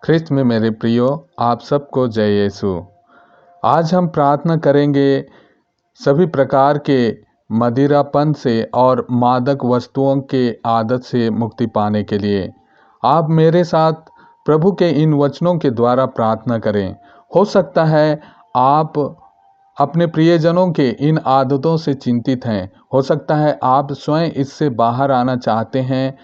ख्रिस्त में मेरे प्रियो, आप सबको जय यीशु। आज हम प्रार्थना करेंगे सभी प्रकार के मदिरापन से और मादक वस्तुओं के आदत से मुक्ति पाने के लिए। आप मेरे साथ प्रभु के इन वचनों के द्वारा प्रार्थना करें। हो सकता है आप अपने प्रियजनों के इन आदतों से चिंतित हैं। हो सकता है आप स्वयं इससे बाहर आना चाहते हैं,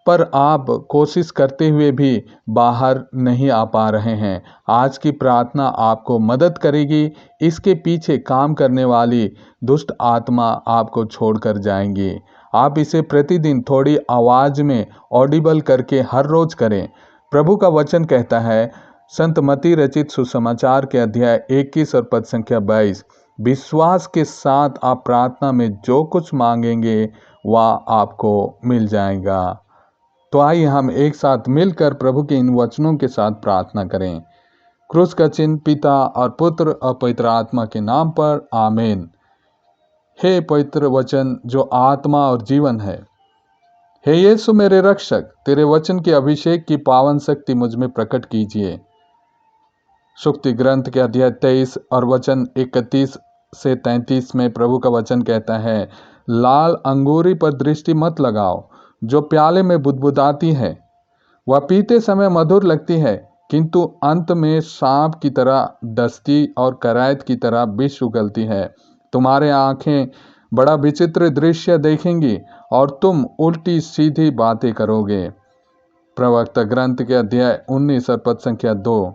पर आप कोशिश करते हुए भी बाहर नहीं आ पा रहे हैं। आज की प्रार्थना आपको मदद करेगी। इसके पीछे काम करने वाली दुष्ट आत्मा आपको छोड़कर जाएंगी। आप इसे प्रतिदिन थोड़ी आवाज़ में ऑडिबल करके हर रोज करें। प्रभु का वचन कहता है, संत मती रचित सुसमाचार के अध्याय 21 और पद संख्या 22, विश्वास के साथ आप प्रार्थना में जो कुछ मांगेंगे वह आपको मिल जाएगा। तो आइए हम एक साथ मिलकर प्रभु के इन वचनों के साथ प्रार्थना करें। क्रूस का चिन्ह पिता और पुत्र और पवित्र आत्मा के नाम पर, आमीन। हे पवित्र वचन जो आत्मा और जीवन है, हे यीशु मेरे रक्षक, तेरे वचन के अभिषेक की पावन शक्ति मुझ में प्रकट कीजिए। सुक्ति ग्रंथ के अध्याय 23 और वचन 31 से 33 में प्रभु का वचन कहता है, लाल अंगूरी पर दृष्टि मत लगाओ जो प्याले में बुदबुदाती है। वह पीते समय मधुर लगती है, किंतु अंत में सांप की तरह डसती और करायत की तरह विष उगलती है। तुम्हारे आंखें बड़ा विचित्र दृश्य देखेंगी और तुम उल्टी सीधी बातें करोगे। प्रवक्ता ग्रंथ के अध्याय 19 और पद संख्या 2।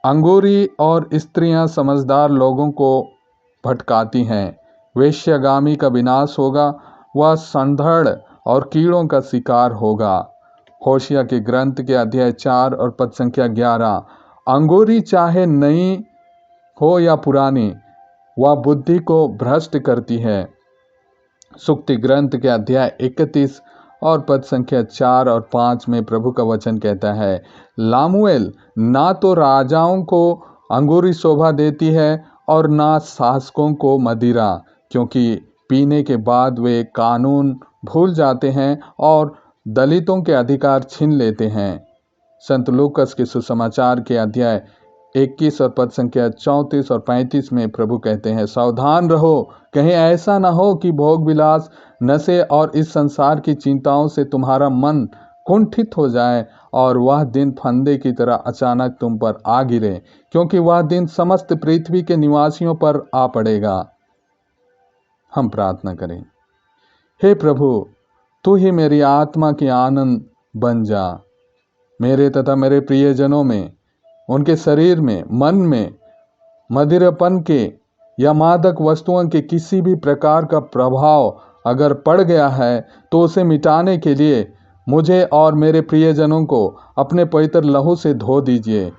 अंगूरी और स्त्रियां समझदार लोगों को भटकाती हैं। वेश्यागामी का विनाश होगा, वह संधड़ और कीड़ों का शिकार होगा। होशिया के ग्रंथ के अध्याय 4 और पद संख्या 11। अंगूरी चाहे नई हो या पुरानी, वह बुद्धि को भ्रष्ट करती है। सुक्ति ग्रंथ के अध्याय 31 और पद संख्या 4 और 5 में प्रभु का वचन कहता है, लामुएल, ना तो राजाओं को अंगूरी शोभा देती है और ना शासकों को मदिरा, क्योंकि पीने के बाद वे कानून भूल जाते हैं और दलितों के अधिकार छीन लेते हैं। संत लूकस के सुसमाचार के अध्याय 21 और पद संख्या 34 और 35 में प्रभु कहते हैं, सावधान रहो, कहीं ऐसा न हो कि भोग विलास, नशे और इस संसार की चिंताओं से तुम्हारा मन कुंठित हो जाए और वह दिन फंदे की तरह अचानक तुम पर आ गिरे, क्योंकि वह दिन समस्त पृथ्वी के निवासियों पर आ पड़ेगा। हम प्रार्थना करें। हे प्रभु, तू ही मेरी आत्मा की आनंद बन जा। मेरे तथा मेरे प्रियजनों में, उनके शरीर में, मन में मदिरापन के या मादक वस्तुओं के किसी भी प्रकार का प्रभाव अगर पड़ गया है, तो उसे मिटाने के लिए मुझे और मेरे प्रियजनों को अपने पवित्र लहू से धो दीजिए।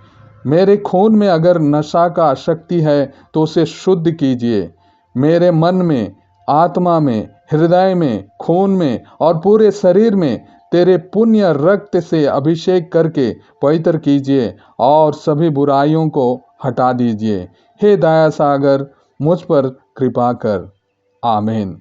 मेरे खून में अगर नशा का आसक्ति है तो उसे शुद्ध कीजिए। मेरे मन में, आत्मा में, हृदय में, खून में और पूरे शरीर में तेरे पुण्य रक्त से अभिषेक करके पवित्र कीजिए और सभी बुराइयों को हटा दीजिए। हे दया सागर, मुझ पर कृपा कर। आमीन।